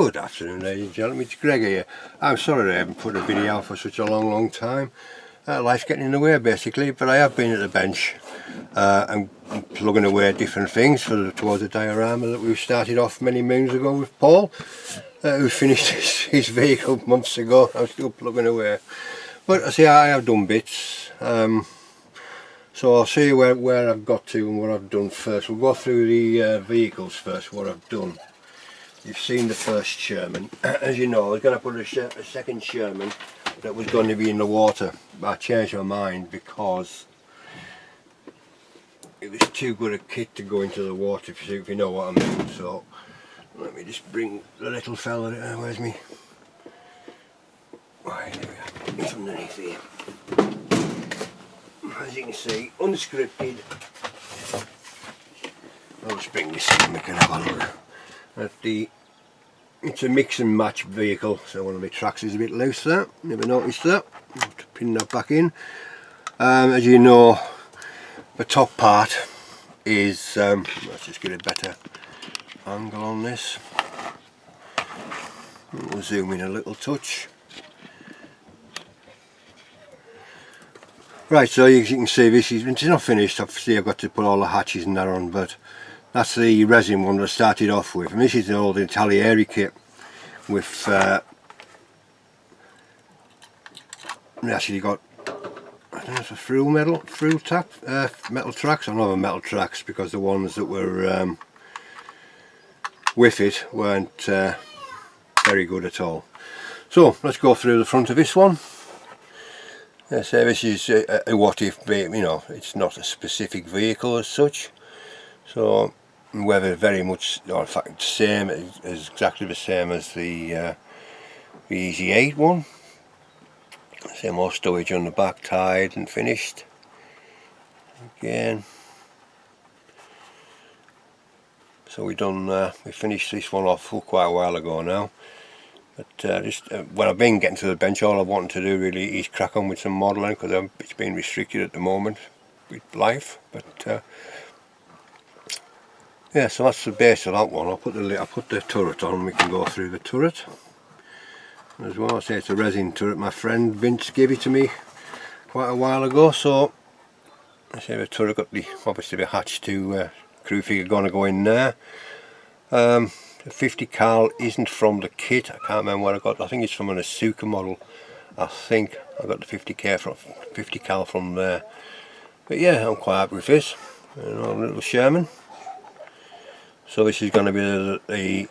Good afternoon, ladies and gentlemen, it's Greg here. I'm sorry I haven't put a video out for such a long time. Life's getting in the way basically, but I have been at the bench and plugging away at different things towards the diorama that we started off many moons ago with Paul, who finished his vehicle months ago. I'm still plugging away. But I see I have done bits, so I'll see where I've got to and what I've done first. We'll go through the vehicles first, what I've done. You've seen the first Sherman. As you know, I was going to put a second Sherman that was going to be in the water, but I changed my mind because it was too good a kit to go into the water, if you know what I mean. So let me just bring the little fella, where's me? Right, there we go, it's underneath here. As you can see, unscripted. I'll just bring this in and we can have a look. It's a mix and match vehicle, so one of my tracks is a bit loose there, never noticed that. I'll have to pin that back in. As you know, the top part is, let's just get a better angle on this. We'll zoom in a little touch. Right, so as you can see, it's not finished. Obviously I've got to put all the hatches and that on, but that's the resin one that I started off with, and this is the old Italieri kit with we actually got, I don't know if it's a metal tracks. I know they're metal tracks because the ones that were with it weren't very good at all. So let's go through the front of this one. So this is a what if, you know, it's not a specific vehicle as such. So whether very much, or in fact same, is exactly the same as the Easy 8 one. Same more stowage on the back, tied and finished. Again. So we finished this one off quite a while ago now. But when I've been getting to the bench, all I wanted to do really is crack on with some modelling, because it's been restricted at the moment with life. But yeah, so that's the base of that one. I'll put the turret on and we can go through the turret as well. I say it's a resin turret. My friend Vince gave it to me quite a while ago. So I say the turret got obviously the hatch to crew figure going to go in there. The 50 cal isn't from the kit. I can't remember where I got. I think it's from an Asuka model. I think I got the 50 cal from there. But yeah, I'm quite happy with this. You know, a little Sherman. So this is going to be the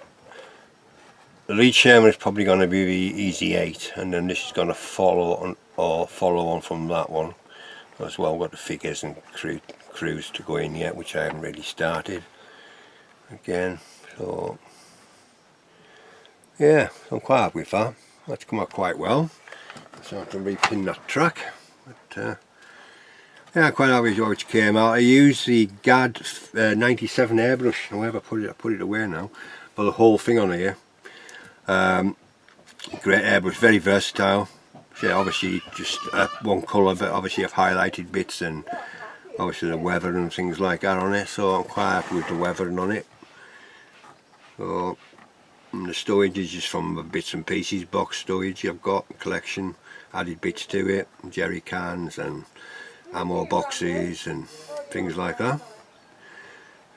lead Sherman is probably going to be the Easy 8, and then this is going to follow on from that one as well. I've got the figures and crews to go in yet, which I haven't really started again. So yeah, I'm quite happy with that. That's come out quite well. So I have to repin that track. But yeah, I'm quite happy with how it came out. I used the GAD 97 airbrush. However, I put it away now. For the whole thing on here. Great airbrush, very versatile. So obviously just one colour, but obviously I've highlighted bits and obviously the weather and things like that on it. So I'm quite happy with the weathering on it. So the storage is just from the bits and pieces, box storage I've got, collection, added bits to it, jerry cans and ammo boxes and things like that.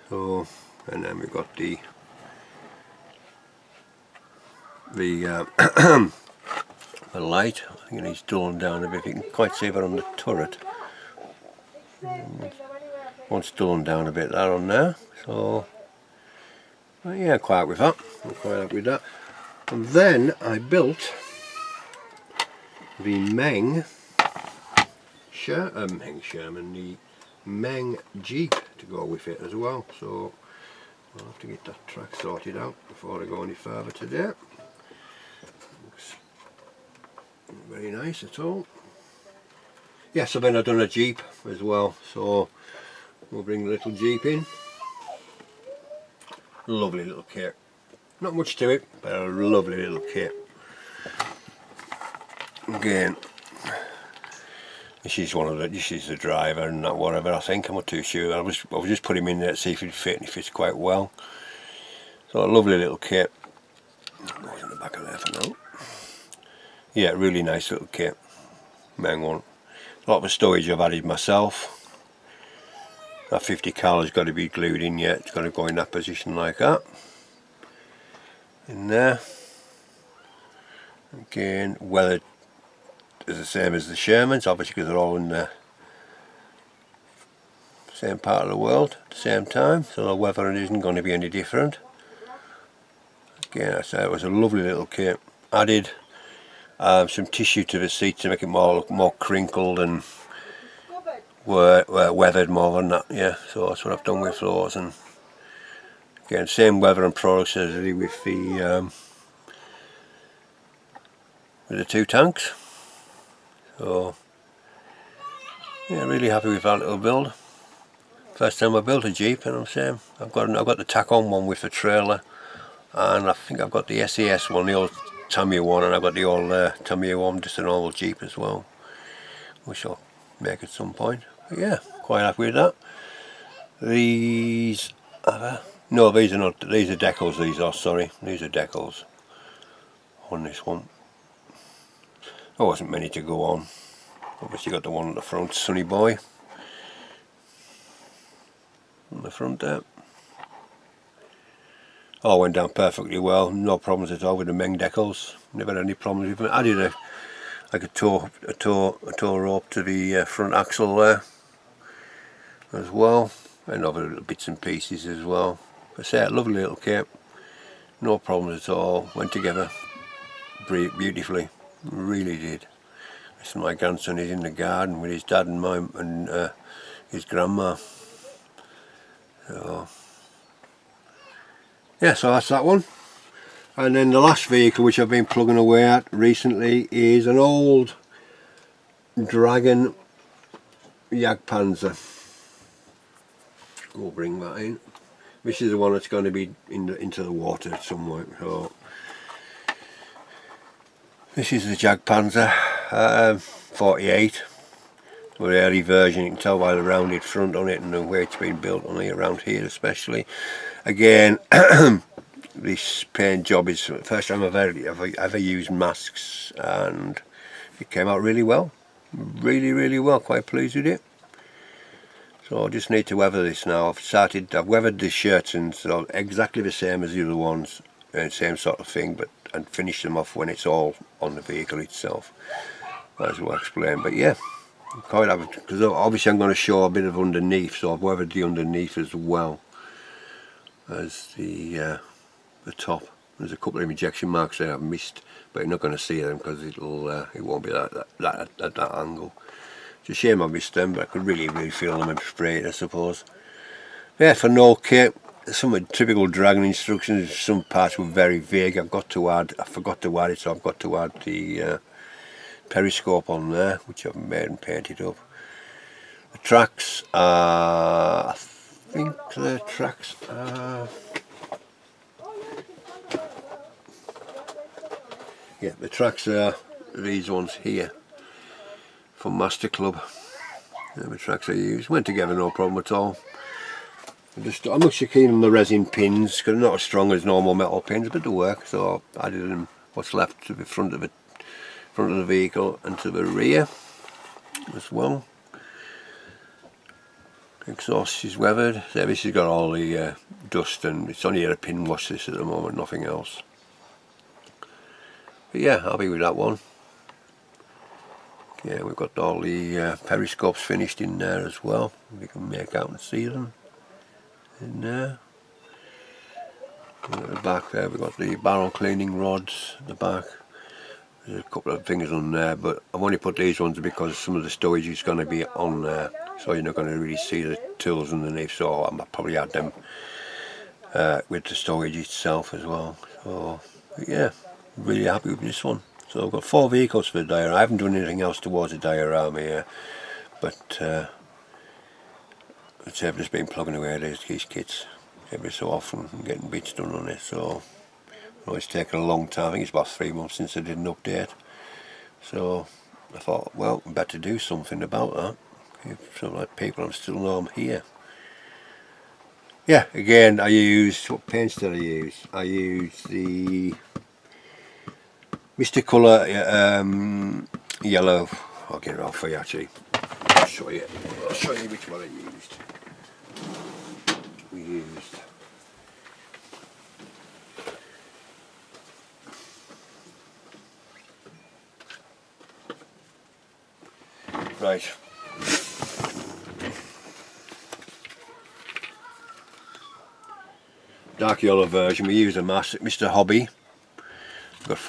So, and then we've got the light. I think it needs dulling down a bit. You can quite see that on the turret. Wants dulling down a bit there on there. So yeah, quite happy with that. I'm quite happy with that. And then I built the Meng Sherman, the Meng Jeep to go with it as well. So I'll have to get that track sorted out before I go any further today. Looks very nice at all. Yeah, so then I've done a Jeep as well. So we'll bring the little Jeep in. Lovely little kit. Not much to it, but a lovely little kit. Again, this is the driver and that whatever, I think. I'm not too sure. I was just putting him in there to see if he'd fit, and he fits quite well. So a lovely little kit. Goes in the back of there for now. Yeah, really nice little kit. Main one. A lot of the storage I've added myself. That 50 cal has got to be glued in yet. It's got to go in that position like that. In there. Again, weathered is the same as the Shermans, obviously because they're all in the same part of the world at the same time, so the weathering isn't going to be any different. Again, I say it was a lovely little kit. Added some tissue to the seat to make it look more crinkled and weathered more than that. Yeah, so that's what I've done with those. And again, same weathering products as I did with the two tanks. So yeah, really happy with that little build. First time I built a Jeep, and I'm saying I've got the tack-on one with the trailer, and I think I've got the SAS one, the old Tamiya one, and I've got the old Tamiya one, just a normal Jeep as well, which I'll make at some point. But yeah, quite happy with that. These no, these are not. These are decals. These are, sorry, these are decals on this one. There wasn't many to go on. Obviously got the one at the front, Sunny Boy, on the front there. All went down perfectly well, no problems at all with the Meng decals. Never had any problems with them. I did a tow rope to the front axle there as well, and other little bits and pieces as well. I say, a lovely little kit, no problems at all. Went together beautifully, really did. So my grandson is in the garden with his dad and mine and his grandma. So yeah, so that's that one. And then the last vehicle which I've been plugging away at recently is an old Dragon Jagdpanzer. We'll bring that in. This is the one that's going to be into the water somewhere. So this is the Jagdpanzer 48, or the early version. You can tell by the rounded front on it and the way it's been built on it around here especially. Again, this paint job is the first time I've ever used masks, and it came out really well. Really well, quite pleased with it. So I just need to weather this now. I've weathered the shirts and so exactly the same as the other ones, same sort of thing, but and finish them off when it's all on the vehicle itself, as we'll explain. But yeah, quite happy, because obviously I'm going to show a bit of underneath, so I've weathered the underneath as well as the top. There's a couple of injection marks there I've missed, but you're not going to see them because it won't be at that angle. It's a shame I missed them, but I could really feel them and spray it, I suppose. Yeah, for no kit, some typical Dragon instructions. Some parts were very vague. I forgot to add it, so I've got to add the periscope on there, which I've made and painted up. The tracks are, I think the tracks are, yeah, the tracks are these ones here from Master Club. They're the tracks I use. Went together no problem at all. I'm not so keen on the resin pins because they're not as strong as normal metal pins, but they work. So I added them what's left to the front of the vehicle and to the rear as well. Exhaust is weathered. So this has got all the dust, and it's only a pin wash this at the moment, nothing else. But yeah, happy with that one. Yeah, we've got all the periscopes finished in there as well. We can make out and see them in there. And at the back there we've got the barrel cleaning rods at the back. There's a couple of things on there, but I've only put these ones because some of the storage is going to be on there, so you're not going to really see the tools underneath, so I'll probably add them with the storage itself as well. So yeah, really happy with this one. So I've got 4 vehicles for the diorama. I haven't done anything else towards the diorama here, but I've just been plugging away these kits every so often and getting bits done on it. So it's taken a long time. I think it's about 3 months since I did an update. So I thought, well, I better do something about that. So like people still know I'm here. Yeah, again, what paints did I use? I used the Mr. Colour yellow. I'll get it off for you actually. I'll show you which one I used. We used right. Dark yellow version. We used a Mr. Hobby. Got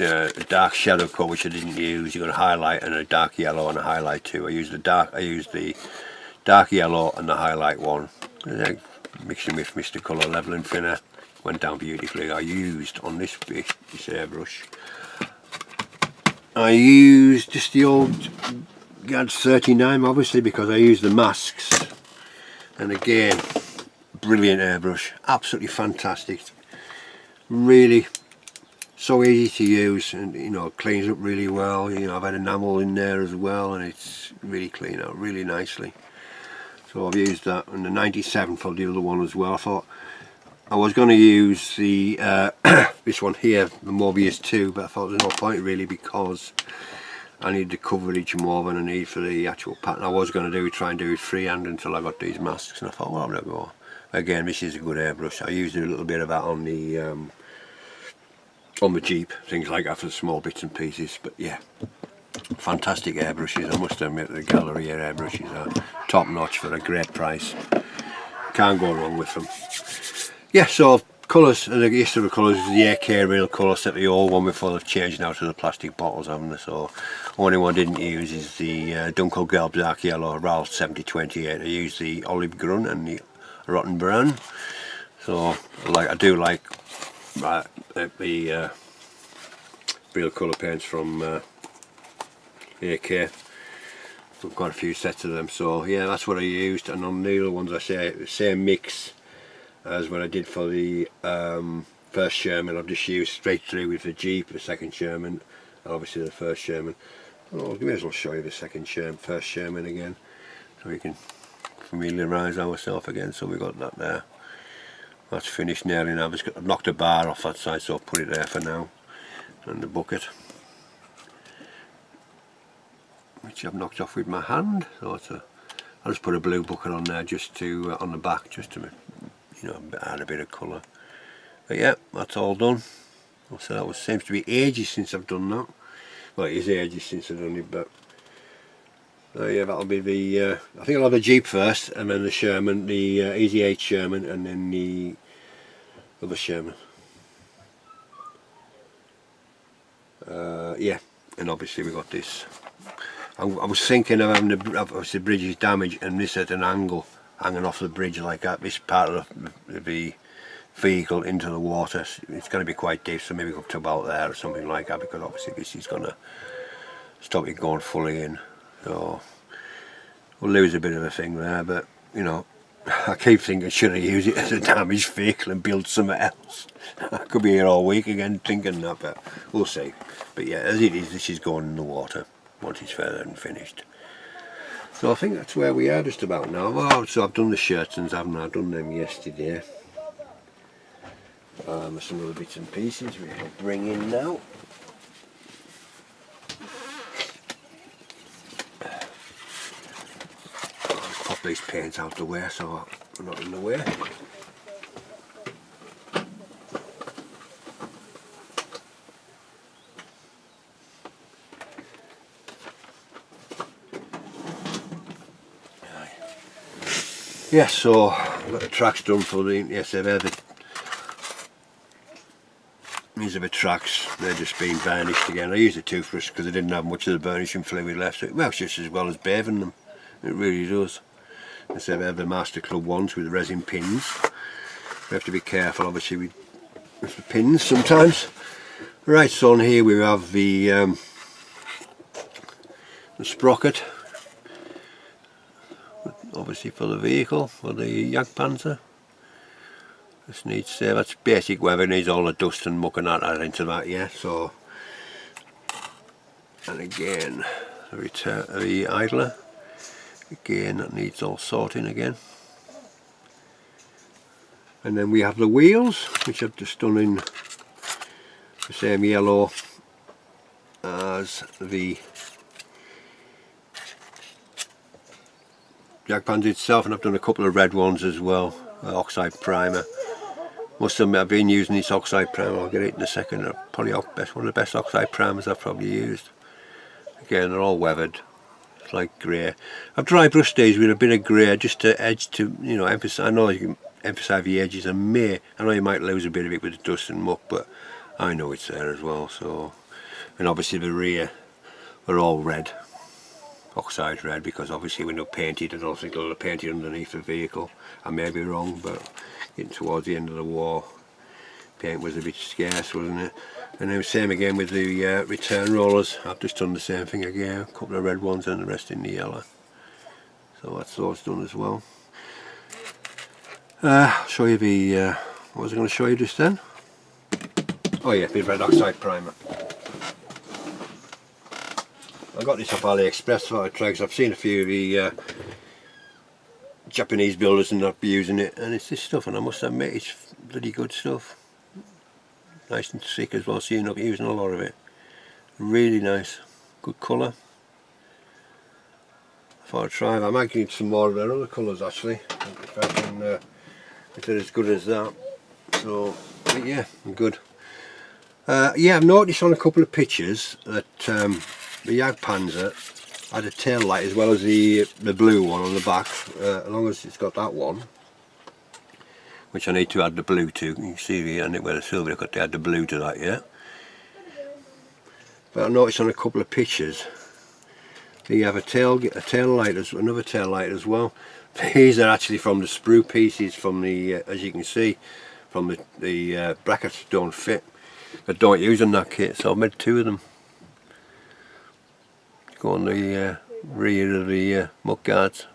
a dark shadow coat which I didn't use. You got a highlight and a dark yellow and a highlight too. I used the dark yellow and the highlight one. Mixing with Mr. Colour leveling thinner, went down beautifully. I used on this airbrush. I used just the old GAD 39 obviously because I used the masks. And again, brilliant airbrush, absolutely fantastic. Really. So easy to use, and you know, cleans up really well. You know, I've had enamel in there as well, and it's really clean out really nicely. So I've used that, and the 97 for the other one as well. I thought I was going to use the this one here, the Mobius 2, but I thought there's no point really because I need the coverage more than I need for the actual pattern. I was going to try and do it freehand until I got these masks, and I thought, well, I'm going to go. Again, this is a good airbrush. I used a little bit of that on the Jeep, things like that for the small bits and pieces. But yeah, fantastic airbrushes. I must admit the gallery airbrushes are top notch for a great price. Can't go wrong with them. Yeah, so colours, and the rest of the colours is the AK real colour set, the old one before they've changed now to the plastic bottles, haven't they? So only one I didn't use is the Dunkel Gelb Dark Yellow RYE 7028. I used the Olive Grun and the Rotten Brown. So I do like the real colour paints from AK. I've got a few sets of them, so yeah, that's what I used. And on the other ones I say the same mix as what I did for the first Sherman. I've just used straight through with the Jeep, the second Sherman, and obviously the first Sherman. Oh, we may as well show you the first Sherman again, so we can familiarise ourselves again. So we got that there. That's finished nearly now. I've knocked a bar off that side, so I'll put it there for now. And the bucket, which I've knocked off with my hand. So I'll just put a blue bucket on there just to on the back, just to, you know, add a bit of colour. But yeah, that's all done. So that seems to be ages since I've done that. Well, it is ages since I've done it, but yeah, that'll be the. I think I'll have the Jeep first, and then the Sherman, the Easy 8 Sherman, and then the other Sherman. Yeah, and obviously we got this. I was thinking of having obviously the bridge is damaged, and this at an angle, hanging off the bridge like that. This part of the vehicle into the water. It's going to be quite deep, so maybe up to about there or something like that, because obviously this is going to stop it going fully in. So we'll lose a bit of a thing there, but you know, I keep thinking, should I use it as a damaged vehicle and build something else? I could be here all week again thinking that, but we'll see. But yeah, as it is, this is going in the water once it's further and finished. So I think that's where we are just about now. Oh, so I've done the shirtons, haven't I? I've done them yesterday. Some other bits and pieces we will bring in now. I'll pop these paints out the way so they're not in the way. Yeah, so I've got the tracks done for the, yes, these are the tracks, they're just being varnished again. I used a toothbrush because I didn't have much of the burnishing fluid left, so it works just as well as bathing them, it really does. Instead of the Master Club ones with the resin pins, we have to be careful obviously with the pins sometimes. Right, so on here we have the sprocket, obviously for the vehicle, for the Jagdpanzer. This needs, that's basic weather, needs all the dust and muck and that into that, yeah, so. And again, the idler, again that needs all sorting again. And then we have the wheels, which I've just done in the same yellow as the Jagdpanzer itself, and I've done a couple of red ones as well, oxide primer. Must admit I've been using this oxide primer, I'll get it in a second. Probably one of the best oxide primers I've probably used. Again, they're all weathered. It's like grey. I've dry brushed these with a bit of grey just to edge, to, you know, emphasize. I know you can emphasize the edges, and I know you might lose a bit of it with the dust and muck, but I know it's there as well. So, and obviously the rear are all red, oxide red, because obviously when they're painted, I don't think they'll have painted underneath the vehicle. I may be wrong, but getting towards the end of the war, paint was a bit scarce, wasn't it? And then same again with the return rollers. I've just done the same thing again, a couple of red ones and the rest in the yellow. So that's those done as well. I'll show you the, what was I going to show you just then? Oh yeah, the red oxide primer. I got this off AliExpress for a try, because I've seen a few of the Japanese builders and not using it, and it's this stuff, and I must admit it's bloody good stuff. Nice and thick as well, so you're not using a lot of it. Really nice, good colour. I thought I'd try that. I might need some more of their other colours actually, if I can, if they're as good as that. So, but yeah, I'm good. Yeah, I've noticed on a couple of pictures that the Jagdpanzer had a tail light as well as the blue one on the back, as long as it's got that one, which I need to add the blue to. You can see here on it where the silver, I've got to add the blue to that, yeah. But I noticed on a couple of pictures you have a tail light, another tail light as well. These are actually from the sprue pieces from the, as you can see, from the brackets don't fit. I don't use in that kit, so I've made two of them. Go on the rear of the muck guards.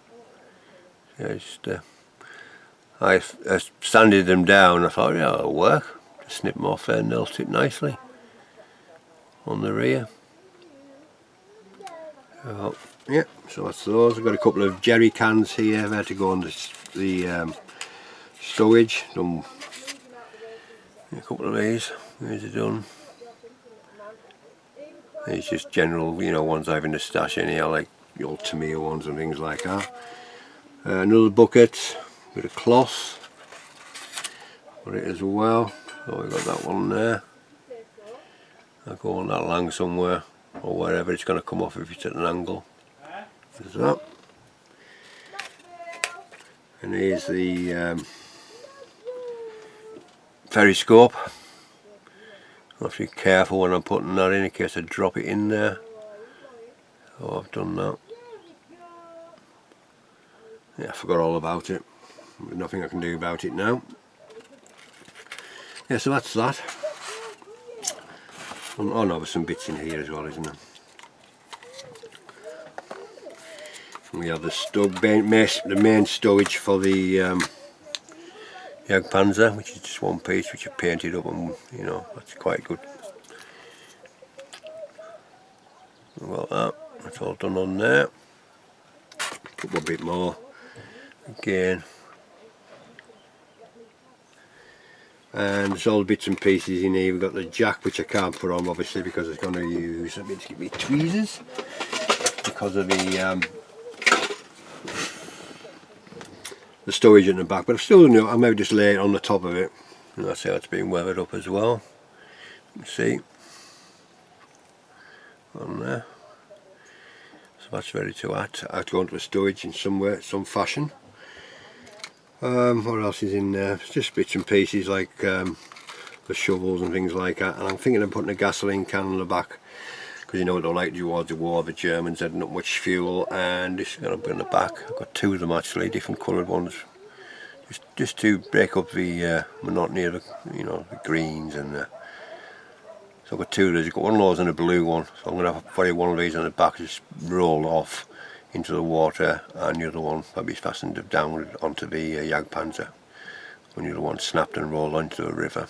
Yeah, just I sanded them down. I thought, yeah, it'll work. Just snip them off there and they'll sit nicely on the rear. So, yeah, so that's those. I've got a couple of jerry cans here. They're to go on the stowage. Done a couple of these. These are done. These just general, you know, ones I have in the stash anyhow, like the old Tamiya ones and things like that. Another bucket with a cloth. Got it as well. So we've got that one there. I'll go on that long somewhere, or wherever it's going to come off if it's at an angle. There's that. And here's the periscope. I have to be careful when I'm putting that in case I drop it in there. So I've done that. Yeah, I forgot all about it. There's nothing I can do about it now. Yeah, so that's that. Oh no, there's some bits in here as well, isn't there? We have the main stowage for the Jagdpanzer, which is just one piece which I painted up, and you know, that's quite good. Well, that's all done on there. Put a bit more again. And there's all the bits and pieces in here. We've got the jack, which I can't put on obviously because it's going to use, let me just give me tweezers, because of the stowage in the back, but I've still done it. I may just lay it on the top of it, and that's how it's been weathered up as well. You can see on there. So that's ready to add to go into a storage in some fashion. What else is in there? It's just bits and pieces like the shovels and things like that, and I'm thinking of putting a gasoline can on the back, because you know what they're like towards the war. The Germans had not much fuel, and this is going to be on the back. I've got two of them actually, different coloured ones, just to break up the monotony of the, you know, the greens and the. So I've got two of these. I've got one of those and a blue one, so I'm going to have probably one of these on the back, just roll off into the water, and the other one probably fastened downward onto the Jagdpanzer, when the other one snapped and rolled onto the river.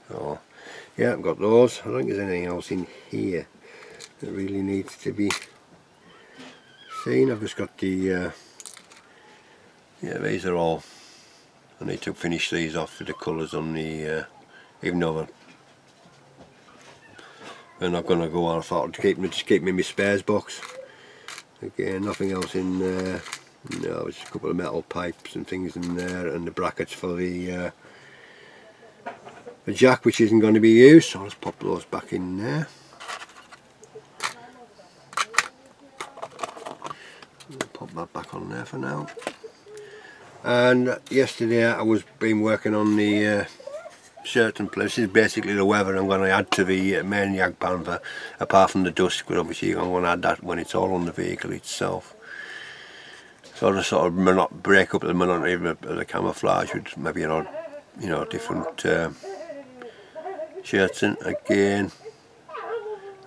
So yeah, I've got those. I don't think there's anything else in here that really needs to be seen. I've just got the yeah, these are all. I need to finish these off with the colours on the even though they're not going to go on. I thought I'd just keep them in my spares box. Again, nothing else in there. No, just a couple of metal pipes and things in there, and the brackets for the jack, which isn't going to be used, so I'll just pop those back in there. I'll pop that back on there for now. And yesterday I was working on the certain places. Basically the weather I'm going to add to the main YAG pan, apart from the dust, but obviously I'm going to add that when it's all on the vehicle itself. So to sort of not break up the monotony of the camouflage with maybe different shirts in. Again,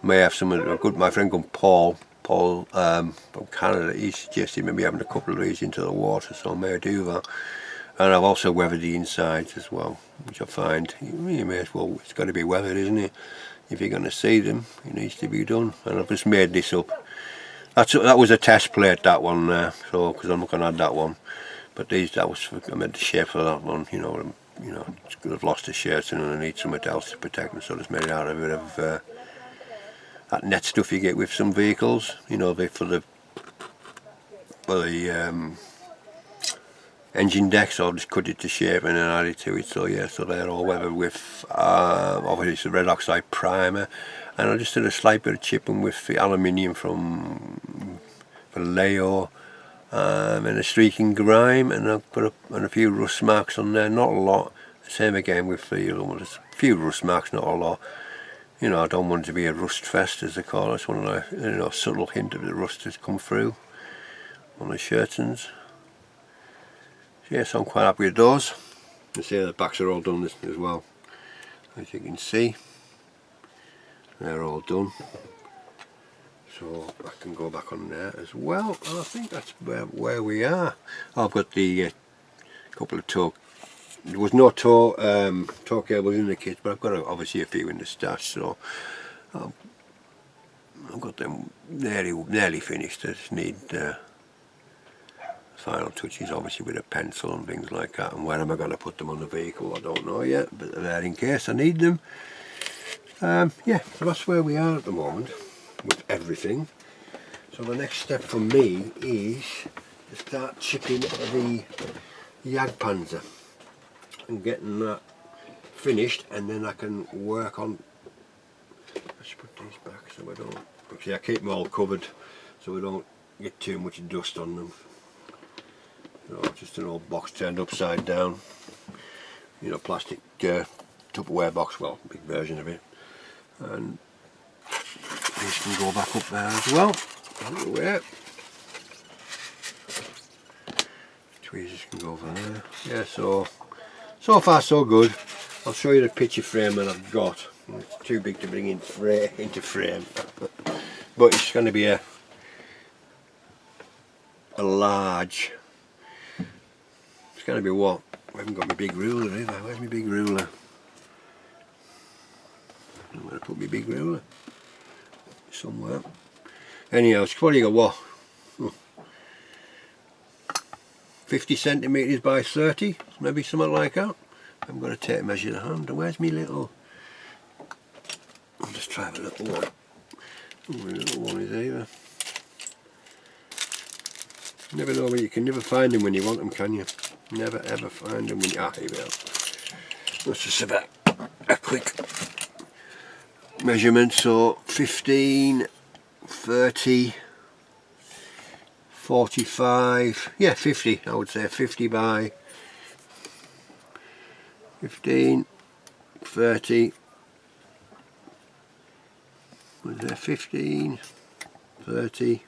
may have some my friend called Paul from Canada. He suggested maybe having a couple of these into the water, so I may do that. And I've also weathered the insides as well, which I find you may as well, it's got to be weathered, isn't it? If you're going to see them, it needs to be done. And I've just made this up. That was a test plate, that one there, so because I'm not going to add that one. But I made the shape for that one. I've lost the shirts and I need something else to protect them, so I just made it out of a bit of that net stuff you get with some vehicles. For the engine deck, so I've just cut it to shape and then added to it. So yeah, so they're all weathered with obviously red oxide primer, and I just did a slight bit of chipping with the aluminium from Vallejo, and a streaking grime, and I've put a few rust marks on there, not a lot. Same again with the other ones, a few rust marks, not a lot. I don't want it to be a rust fest, as they call it. It's one of the subtle hint of the rust has come through on the shirtons. So yes, I'm quite happy with those. You see the backs are all done as well, as you can see. They're all done. So I can go back on there as well, and I think that's where we are. I've got the couple of tow. There was no tow cables in the kit, but I've got obviously a few in the stash, so I've got them nearly finished. I just need final touches, obviously with a pencil and things like that. And where am I going to put them on the vehicle? I don't know yet, but they're there in case I need them. Yeah, so that's where we are at the moment with everything. So the next step for me is to start chipping the YAG Panzer and getting that finished, and then I can work on. Let's put these back so we don't. Actually, I keep them all covered so we don't get too much dust on them. Just an old box turned upside down. Plastic Tupperware box. Well, big version of it. And these can go back up there as well. Anyway, tweezers can go over there. Yeah, so far so good. I'll show you the picture frame that I've got. It's too big to bring into frame, but it's going to be a large. It's going to be what? I haven't got my big ruler either. Where's my big ruler? I'm going to put my big ruler somewhere. Anyhow, it's probably got what? 50 centimetres by 30, maybe something like that. I'm going to take a measure of the hand. Where's my little? I'll just try the little one. My little one is either. You never know, you can never find them when you want them, can you? Never ever find them when you. Here we are. Let's just have a quick measurement. So 15, 30, 45, yeah, 50, I would say 50 by 15, 30, was there 15, 30,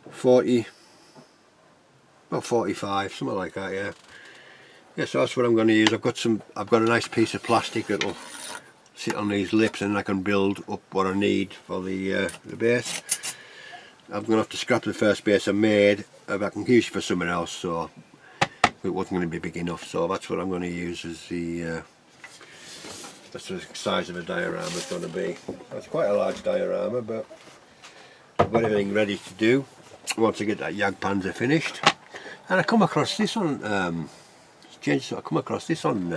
40, about 45, something like that, yeah. Yeah, so that's what I'm going to use. I've got a nice piece of plastic that'll sit on these lips, and I can build up what I need for the base. I'm going to have to scrap the first base I made. I can use it for something else, so it wasn't going to be big enough. So that's what I'm going to use as that's the size of the diorama is going to be. That's quite a large diorama, but I've got everything ready to do once I get that YAG Panzer finished. And I come across this one. It's changed. So I come across this on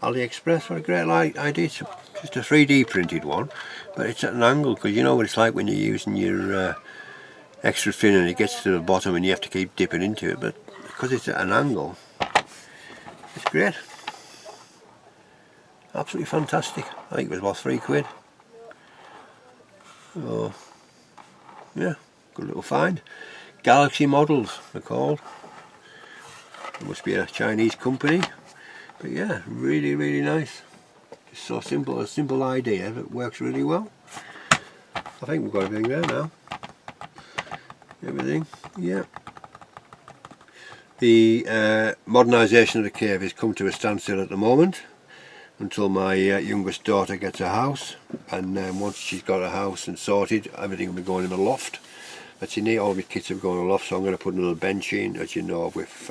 AliExpress. What a great idea. It's just a 3D printed one, but it's at an angle, because you know what it's like when you're using your extra thin and it gets to the bottom and you have to keep dipping into it, but because it's at an angle, it's great. Absolutely fantastic. I think it was about £3. So yeah, good little find. Galaxy Models they're called. It must be a Chinese company, but yeah, really, really nice. It's so simple, a simple idea that works really well. I think we've got everything there now. Everything, yeah. The modernisation of the cave has come to a standstill at the moment until my youngest daughter gets a house, and then once she's got a house and sorted, everything will be going in the loft. That's neat, all my kits have gone in the loft, so I'm going to put another bench in, as you know, with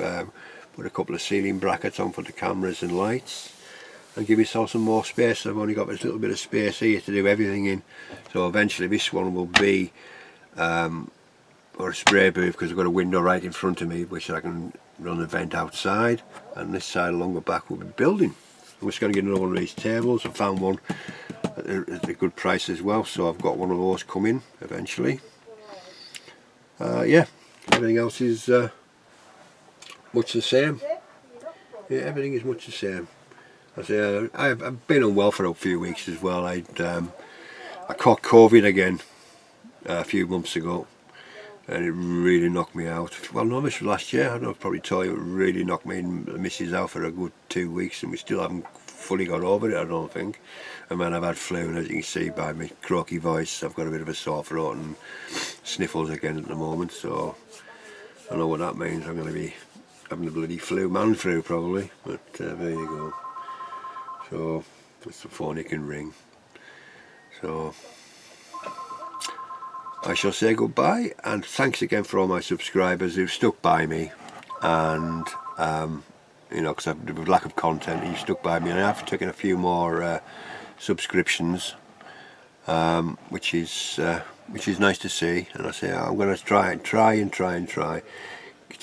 put a couple of ceiling brackets on for the cameras and lights, and give myself some more space. I've only got this little bit of space here to do everything in, so eventually this one will be or a spray booth, because I've got a window right in front of me which I can run a vent outside, and this side along the back will be building. I'm just going to get another one of these tables. I found one at a good price as well, so I've got one of those coming eventually. Yeah, everything else is much the same. Yeah, everything is much the same. I say I've been unwell for a few weeks as well. I caught COVID again a few months ago, and it really knocked me out. Well, no, this was last year. I know I've probably told you, it really knocked me and the missus out for a good 2 weeks, and we still haven't fully got over it, I don't think. And then I've had flu, and as you can see by my croaky voice, I've got a bit of a sore throat and sniffles again at the moment, so I know what that means. I'm going to be having the bloody flu, man flu probably, but there you go. So that's the phone you can ring. So I shall say goodbye, and thanks again for all my subscribers who've stuck by me, and you know, because with lack of content, you've stuck by me, and I have taken a few more subscriptions, which is nice to see. And I say I'm going to try to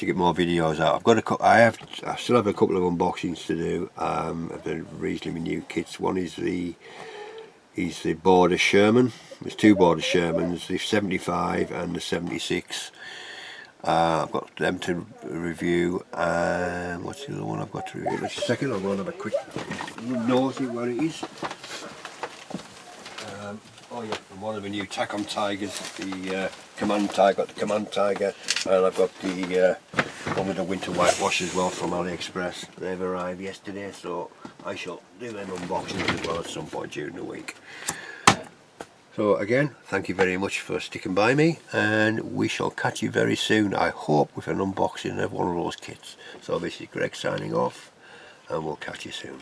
get more videos out. I still have a couple of unboxings to do of the reasonably new kits. One is the Border Sherman. There's two Border Shermans, the 75 and the 76. I've got them to review, and what's the other one I've got to review? Just a second, I'll go and have a quick nosy where it is. Oh yeah, and one of the new Tacom Tigers, the Command Tiger, got the Command Tiger, and I've got the one with the winter whitewash as well from AliExpress. They've arrived yesterday, so I shall do them unboxings as well at some point during the week. So again, thank you very much for sticking by me, and we shall catch you very soon, I hope, with an unboxing of one of those kits. So this is Greg signing off, and we'll catch you soon.